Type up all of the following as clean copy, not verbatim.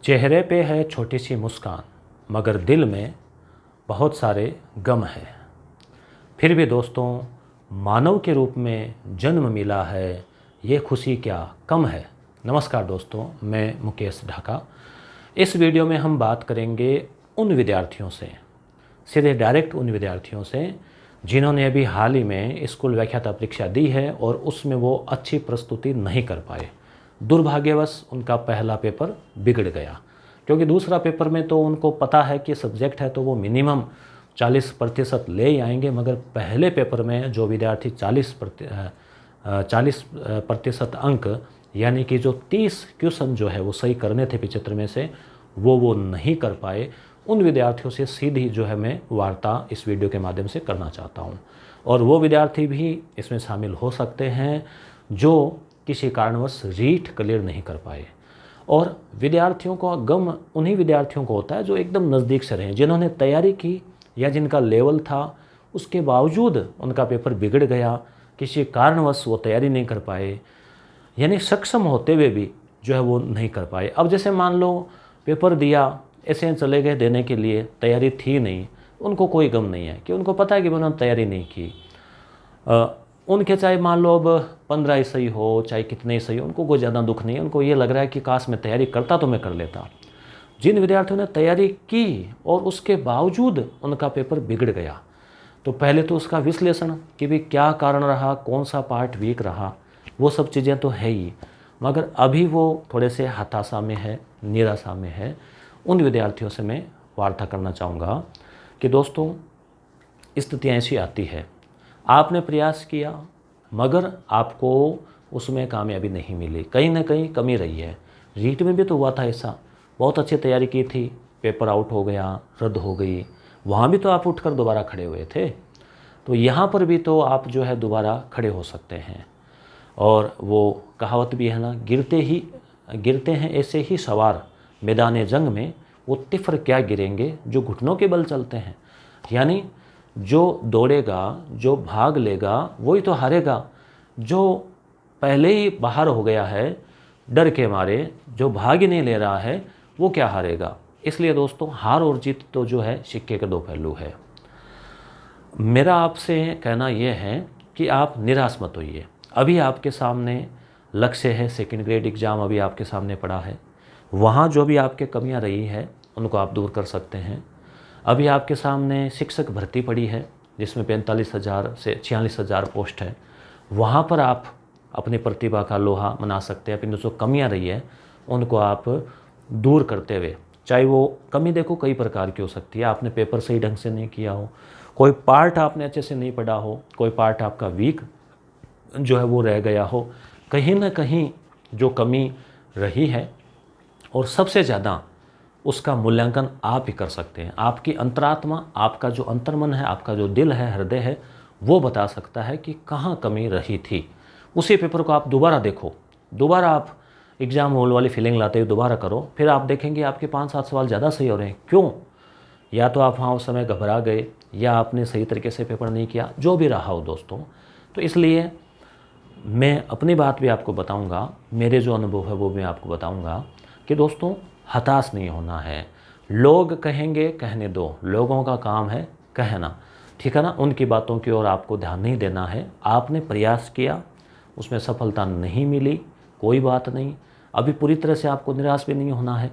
चेहरे पे है छोटी सी मुस्कान, मगर दिल में बहुत सारे गम है। फिर भी दोस्तों, मानव के रूप में जन्म मिला है, ये खुशी क्या कम है। नमस्कार दोस्तों, मैं मुकेश ढाका। इस वीडियो में हम बात करेंगे उन विद्यार्थियों से, सीधे डायरेक्ट उन विद्यार्थियों से जिन्होंने अभी हाल ही में स्कूल व्याख्याता परीक्षा दी है और उसमें वो अच्छी प्रस्तुति नहीं कर पाए। दुर्भाग्यवश उनका पहला पेपर बिगड़ गया, क्योंकि दूसरा पेपर में तो उनको पता है कि सब्जेक्ट है तो वो मिनिमम 40% ले ही आएंगे, मगर पहले पेपर में जो विद्यार्थी 40% अंक यानी कि जो 30 क्वेश्चन जो है वो सही करने थे 75 में से, वो नहीं कर पाए। उन विद्यार्थियों से सीधी जो है मैं वार्ता इस वीडियो के माध्यम से करना चाहता हूं, और वो विद्यार्थी भी इसमें शामिल हो सकते हैं जो किसी कारणवश रीट क्लियर नहीं कर पाए। और विद्यार्थियों का गम उन्हीं विद्यार्थियों को होता है जो एकदम नज़दीक से रहे, जिन्होंने तैयारी की या जिनका लेवल था, उसके बावजूद उनका पेपर बिगड़ गया, किसी कारणवश वो तैयारी नहीं कर पाए, यानी सक्षम होते हुए भी जो है वो नहीं कर पाए। अब जैसे मान लो पेपर दिया, ऐसे चले गए देने के लिए, तैयारी थी नहीं, उनको कोई गम नहीं है कि उनको पता है कि उन्होंने तैयारी नहीं की। उनके चाहे मान लो अब 15 ही सही हो, चाहे कितने ही सही हो, उनको कोई ज़्यादा दुख नहीं है। उनको ये लग रहा है कि काश मैं तैयारी करता तो मैं कर लेता। जिन विद्यार्थियों ने तैयारी की और उसके बावजूद उनका पेपर बिगड़ गया, तो पहले तो उसका विश्लेषण कि भी क्या कारण रहा, कौन सा पार्ट वीक रहा, वो सब चीज़ें तो है ही, मगर अभी वो थोड़े से हताशा में है, निराशा में है। उन विद्यार्थियों से मैं वार्ता करना चाहूँगा कि दोस्तों, स्थितियाँ ऐसी आती है, आपने प्रयास किया मगर आपको उसमें कामयाबी नहीं मिली, कहीं ना कहीं कमी रही है। रीट में भी तो हुआ था ऐसा, बहुत अच्छी तैयारी की थी, पेपर आउट हो गया, रद्द हो गई, वहाँ भी तो आप उठकर दोबारा खड़े हुए थे। तो यहाँ पर भी तो आप जो है दोबारा खड़े हो सकते हैं। और वो कहावत भी है ना, गिरते हैं ऐसे ही सवार मैदान जंग में, वो तिफर क्या गिरेंगे जो घुटनों के बल चलते हैं। यानी जो दौड़ेगा, जो भाग लेगा, वही तो हारेगा। जो पहले ही बाहर हो गया है डर के मारे, जो भाग ही नहीं ले रहा है, वो क्या हारेगा। इसलिए दोस्तों, हार और जीत तो जो है सिक्के के दो पहलू है। मेरा आपसे कहना यह है कि आप निराश मत होइए। अभी आपके सामने लक्ष्य है, सेकंड ग्रेड एग्ज़ाम अभी आपके सामने पड़ा है, वहाँ जो भी आपके कमियां रही है उनको आप दूर कर सकते हैं। अभी आपके सामने शिक्षक भर्ती पड़ी है जिसमें 45,000 से 46,000 पोस्ट है, वहाँ पर आप अपनी प्रतिभा का लोहा मना सकते हैं। अपनी जो कमियां रही है उनको आप दूर करते हुए, चाहे वो कमी देखो कई प्रकार की हो सकती है। आपने पेपर सही ढंग से नहीं किया हो, कोई पार्ट आपने अच्छे से नहीं पढ़ा हो, कोई पार्ट आपका वीक जो है वो रह गया हो, कहीं ना कहीं जो कमी रही है, और सबसे ज़्यादा उसका मूल्यांकन आप ही कर सकते हैं। आपकी अंतरात्मा, आपका जो अंतर्मन है, आपका जो दिल है, हृदय है, वो बता सकता है कि कहाँ कमी रही थी। उसी पेपर को आप दोबारा देखो, दोबारा आप एग्ज़ाम हॉल वाली फीलिंग लाते हुए दोबारा करो, फिर आप देखेंगे आपके 5-7 सवाल ज़्यादा सही हो रहे हैं। क्यों? या तो आप वहाँ उस समय घबरा गए, या आपने सही तरीके से पेपर नहीं किया, जो भी रहा हो दोस्तों। तो इसलिए मैं अपनी बात भी आपको बताऊंगा, मेरे जो अनुभव है वो भी आपको बताऊंगा कि दोस्तों, हताश नहीं होना है। लोग कहेंगे, कहने दो, लोगों का काम है कहना, ठीक है ना। उनकी बातों की ओर आपको ध्यान नहीं देना है। आपने प्रयास किया, उसमें सफलता नहीं मिली, कोई बात नहीं। अभी पूरी तरह से आपको निराश भी नहीं होना है।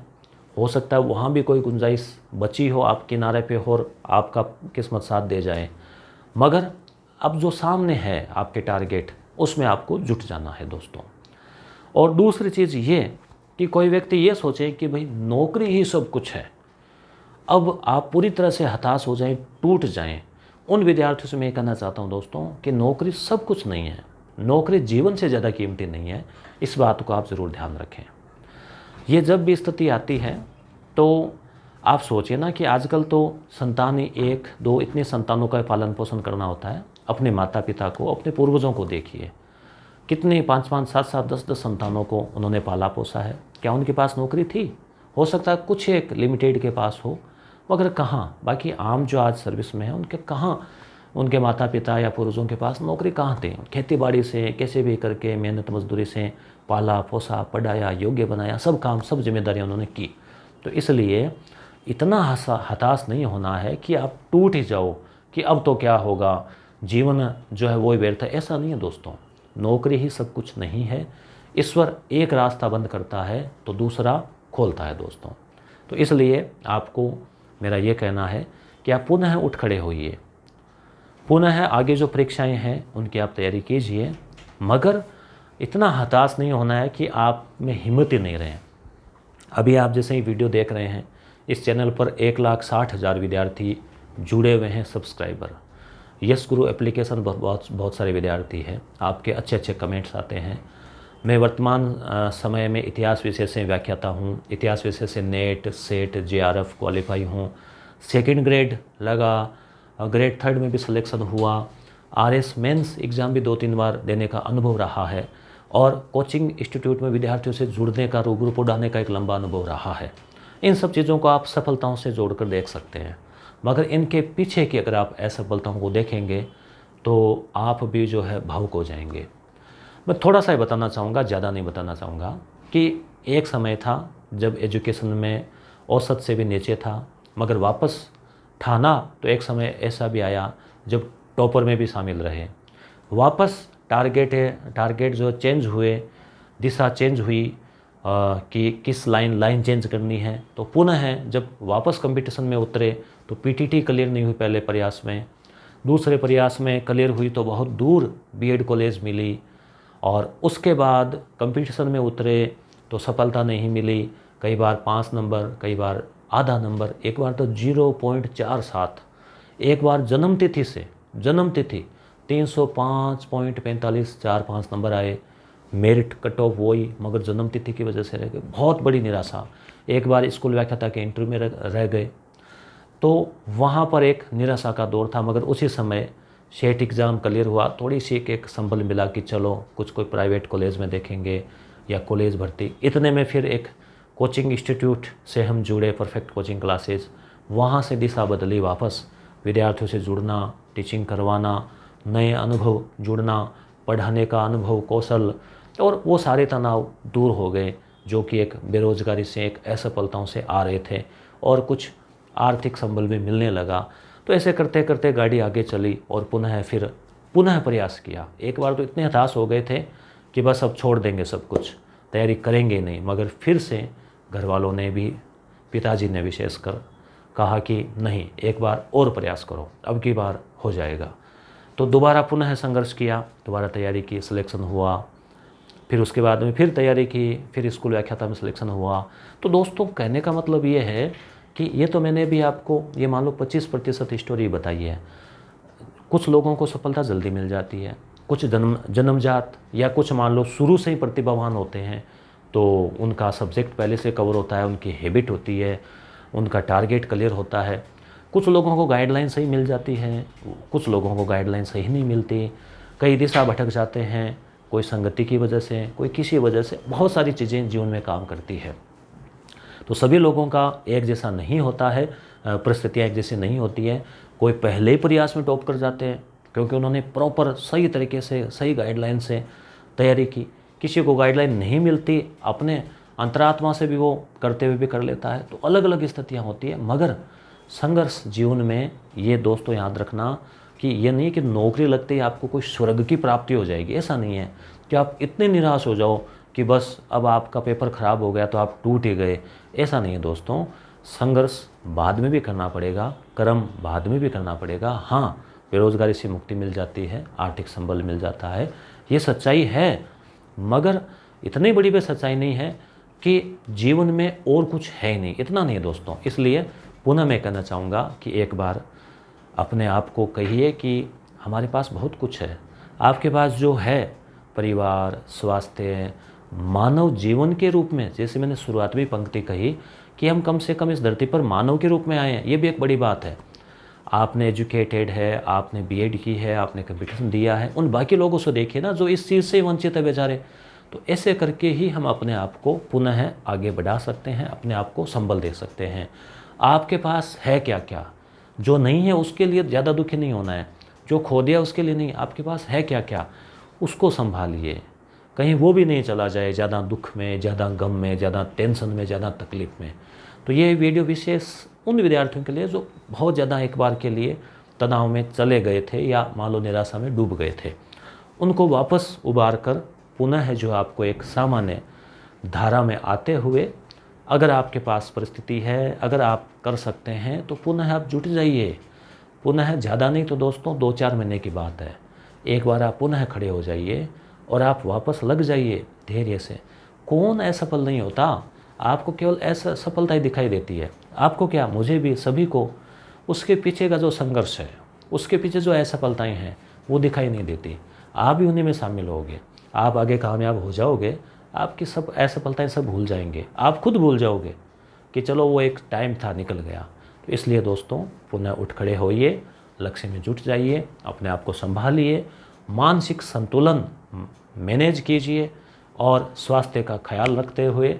हो सकता है वहाँ भी कोई गुंजाइश बची हो आप किनारे पे और आपका किस्मत साथ दे जाए, मगर अब जो सामने है आपके टारगेट, उसमें आपको जुट जाना है दोस्तों। और दूसरी चीज़ ये कि कोई व्यक्ति ये सोचे कि भाई नौकरी ही सब कुछ है, अब आप पूरी तरह से हताश हो जाएं, टूट जाएं। उन विद्यार्थियों से मैं कहना चाहता हूं दोस्तों कि नौकरी सब कुछ नहीं है, नौकरी जीवन से ज़्यादा कीमती नहीं है। इस बात को आप ज़रूर ध्यान रखें। ये जब भी स्थिति आती है तो आप सोचिए ना कि आजकल तो संतान ही 1-2 इतने संतानों का पालन पोषण करना होता है। अपने माता पिता को, अपने पूर्वजों को देखिए, कितने 5-5, 7-7, 10-10 संतानों को उन्होंने पाला पोसा है। क्या उनके पास नौकरी थी? हो सकता है कुछ एक लिमिटेड के पास हो, मगर कहाँ, बाकी आम जो आज सर्विस में है उनके कहाँ, उनके माता पिता या पूर्वजों के पास नौकरी कहाँ थे। खेती बाड़ी से कैसे भी करके मेहनत मजदूरी से पाला पोसा, पढ़ाया, योग्य बनाया, सब काम, सब जिम्मेदारियाँ उन्होंने की। तो इसलिए इतना हताश नहीं होना है कि आप टूट ही जाओ कि अब तो क्या होगा, जीवन जो है वो ही व्यर्थ है। ऐसा नहीं है दोस्तों, नौकरी ही सब कुछ नहीं है। ईश्वर एक रास्ता बंद करता है तो दूसरा खोलता है दोस्तों। तो इसलिए आपको मेरा ये कहना है कि आप पुनः उठ खड़े होइए, पुनः आगे जो परीक्षाएं हैं उनकी आप तैयारी कीजिए, मगर इतना हताश नहीं होना है कि आप में हिम्मत ही नहीं रहे। अभी आप जैसे ही वीडियो देख रहे हैं, इस चैनल पर 1,60,000 विद्यार्थी जुड़े हुए हैं, सब्सक्राइबर। यस गुरु एप्लीकेशन पर बहुत सारे विद्यार्थी हैं, आपके अच्छे अच्छे कमेंट्स आते हैं। मैं वर्तमान समय में इतिहास विषय से व्याख्याता हूँ, इतिहास विषय से नेट, सेट, JRF क्वालिफाई हूँ, सेकंड ग्रेड लगा, ग्रेड 3 में भी सिलेक्शन हुआ, RS मेंस एग्ज़ाम भी 2-3 बार देने का अनुभव रहा है, और कोचिंग इंस्टीट्यूट में विद्यार्थियों से जुड़ने का, रूबरू पढ़ाने का एक लंबा अनुभव रहा है। इन सब चीज़ों को आप सफलताओं से जोड़कर देख सकते हैं, मगर इनके पीछे की अगर आप असफलताओं को देखेंगे तो आप भी जो है भावुक हो जाएंगे। मैं थोड़ा सा ही बताना चाहूँगा, ज़्यादा नहीं बताना चाहूँगा, कि एक समय था जब एजुकेशन में औसत से भी नीचे था, मगर वापस ठाना तो एक समय ऐसा भी आया जब टॉपर में भी शामिल रहे। वापस टारगेट जो चेंज हुए, दिशा चेंज हुई कि किस लाइन चेंज करनी है। तो पुनः है जब वापस कंपटीशन में उतरे तो PTT क्लियर नहीं हुई पहले प्रयास में, दूसरे प्रयास में क्लियर हुई तो बहुत दूर BEd कॉलेज मिली, और उसके बाद कंपटीशन में उतरे तो सफलता नहीं मिली। कई बार 5 नंबर, कई बार आधा नंबर, एक बार तो 0.47, एक बार जन्म तिथि 305.45 4-5 नंबर आए। मेरिट कट ऑफ वही, मगर जन्म तिथि की वजह से रह गए। बहुत बड़ी निराशा। एक बार स्कूल व्याख्याता के इंटरव्यू में रह गए, तो वहाँ पर एक निराशा का दौर था। मगर उसी समय सेट एग्ज़ाम क्लियर हुआ, थोड़ी सी एक संबल मिला कि चलो कुछ कोई प्राइवेट कॉलेज में देखेंगे या कॉलेज भर्ती। इतने में फिर एक कोचिंग इंस्टीट्यूट से हम जुड़े, परफेक्ट कोचिंग क्लासेस। वहाँ से दिशा बदली, वापस विद्यार्थियों से जुड़ना, टीचिंग करवाना, नए अनुभव जुड़ना, पढ़ाने का अनुभव, कौशल, और वो सारे तनाव दूर हो गए जो कि एक बेरोजगारी से, एक असफलताओं से आ रहे थे, और कुछ आर्थिक संबल भी मिलने लगा। तो ऐसे करते करते गाड़ी आगे चली और पुनः प्रयास किया। एक बार तो इतने हताश हो गए थे कि बस अब छोड़ देंगे सब कुछ, तैयारी करेंगे नहीं, मगर फिर से घर वालों ने भी, पिताजी ने विशेषकर कहा कि नहीं, एक बार और प्रयास करो, अब की बार हो जाएगा। तो दोबारा पुनः संघर्ष किया, दोबारा तैयारी की, सिलेक्शन हुआ। फिर उसके बाद में फिर तैयारी की, फिर स्कूल व्याख्याता में सिलेक्शन हुआ। तो दोस्तों, कहने का मतलब ये है कि ये तो मैंने भी आपको ये मान लो 25% स्टोरी बताई है। कुछ लोगों को सफलता जल्दी मिल जाती है, कुछ जन्मजात, या कुछ मान लो शुरू से ही प्रतिभावान होते हैं, तो उनका सब्जेक्ट पहले से कवर होता है, उनकी हैबिट होती है, उनका टारगेट क्लियर होता है। कुछ लोगों को गाइडलाइन सही मिल जाती है, कुछ लोगों को गाइडलाइन सही नहीं मिलती, कई दिशा भटक जाते हैं, कोई संगति की वजह से, कोई किसी वजह से। बहुत सारी चीज़ें जीवन में काम करती है। तो सभी लोगों का एक जैसा नहीं होता है, परिस्थितियाँ एक जैसी नहीं होती है। कोई पहले ही प्रयास में टॉप कर जाते हैं क्योंकि उन्होंने प्रॉपर सही तरीके से, सही गाइडलाइन से तैयारी की। किसी को गाइडलाइन नहीं मिलती, अपने अंतरात्मा से भी वो करते हुए भी कर लेता है। तो अलग अलग स्थितियाँ होती है, मगर संघर्ष जीवन में, ये दोस्तों याद रखना कि ये नहीं कि नौकरी लगते ही आपको कोई स्वर्ग की प्राप्ति हो जाएगी। ऐसा नहीं है कि आप इतने निराश हो जाओ कि बस अब आपका पेपर ख़राब हो गया तो आप टूट ही गए। ऐसा नहीं है दोस्तों, संघर्ष बाद में भी करना पड़ेगा, कर्म बाद में भी करना पड़ेगा। हाँ, बेरोजगारी से मुक्ति मिल जाती है, आर्थिक संबल मिल जाता है, ये सच्चाई है, मगर इतनी बड़ी भी सच्चाई नहीं है कि जीवन में और कुछ है ही नहीं। इतना नहीं है दोस्तों। इसलिए पुनः मैं कहना चाहूँगा कि एक बार अपने आप को कहिए कि हमारे पास बहुत कुछ है। आपके पास जो है, परिवार, स्वास्थ्य, मानव जीवन के रूप में, जैसे मैंने शुरुआत में पंक्ति कही कि हम कम से कम इस धरती पर मानव के रूप में आए हैं, ये भी एक बड़ी बात है। आपने एजुकेटेड है, आपने BEd की है, आपने कंपटीशन दिया है, उन बाकी लोगों से देखिए ना जो इस चीज़ से वंचित है बेचारे। तो ऐसे करके ही हम अपने आप को पुनः आगे बढ़ा सकते हैं, अपने आप को संबल दे सकते हैं। आपके पास है क्या क्या, जो नहीं है उसके लिए ज़्यादा दुखी नहीं होना है, जो खो दिया उसके लिए नहीं। आपके पास है क्या क्या, उसको संभालिए, कहीं वो भी नहीं चला जाए ज़्यादा दुख में, ज़्यादा गम में, ज़्यादा टेंशन में, ज़्यादा तकलीफ़ में। तो ये वीडियो विशेष उन विद्यार्थियों के लिए जो बहुत ज़्यादा एक बार के लिए तनाव में चले गए थे या मान लो निराशा में डूब गए थे, उनको वापस उबार कर पुनः जो आपको एक सामान्य धारा में आते हुए, अगर आपके पास परिस्थिति है, अगर आप कर सकते हैं तो पुनः आप जुट जाइए। पुनः ज़्यादा नहीं तो दोस्तों 2-4 महीने की बात है, एक बार आप पुनः खड़े हो जाइए और आप वापस लग जाइए धैर्य से। कौन असफल नहीं होता, आपको केवल ऐसा सफलता ही दिखाई देती है। आपको क्या, मुझे भी, सभी को उसके पीछे का जो संघर्ष है, उसके पीछे जो असफलताएं हैं वो दिखाई नहीं देती। आप भी उन्हीं में शामिल होगे, आप आगे कामयाब हो जाओगे, आपकी सब असफलताएं सब भूल जाएंगे, आप खुद भूल जाओगे कि चलो वो एक टाइम था, निकल गया। तो इसलिए दोस्तों पुनः उठ खड़े होइए, लक्ष्य में जुट जाइए, अपने आप को संभालिए, मानसिक संतुलन मैनेज कीजिए और स्वास्थ्य का ख्याल रखते हुए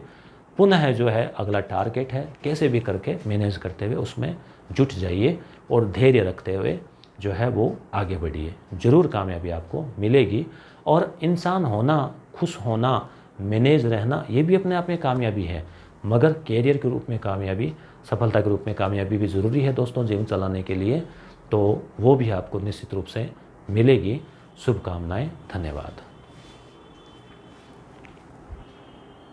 पुनः जो है अगला टारगेट है कैसे भी करके मैनेज करते हुए उसमें जुट जाइए और धैर्य रखते हुए जो है वो आगे बढ़िए। ज़रूर कामयाबी आपको मिलेगी। और इंसान होना, खुश होना, मैनेज रहना, ये भी अपने आप में कामयाबी है, मगर कैरियर के रूप में कामयाबी, सफलता के रूप में कामयाबी भी ज़रूरी है दोस्तों जीवन चलाने के लिए। तो वो भी आपको निश्चित रूप से मिलेगी। शुभकामनाएं, धन्यवाद।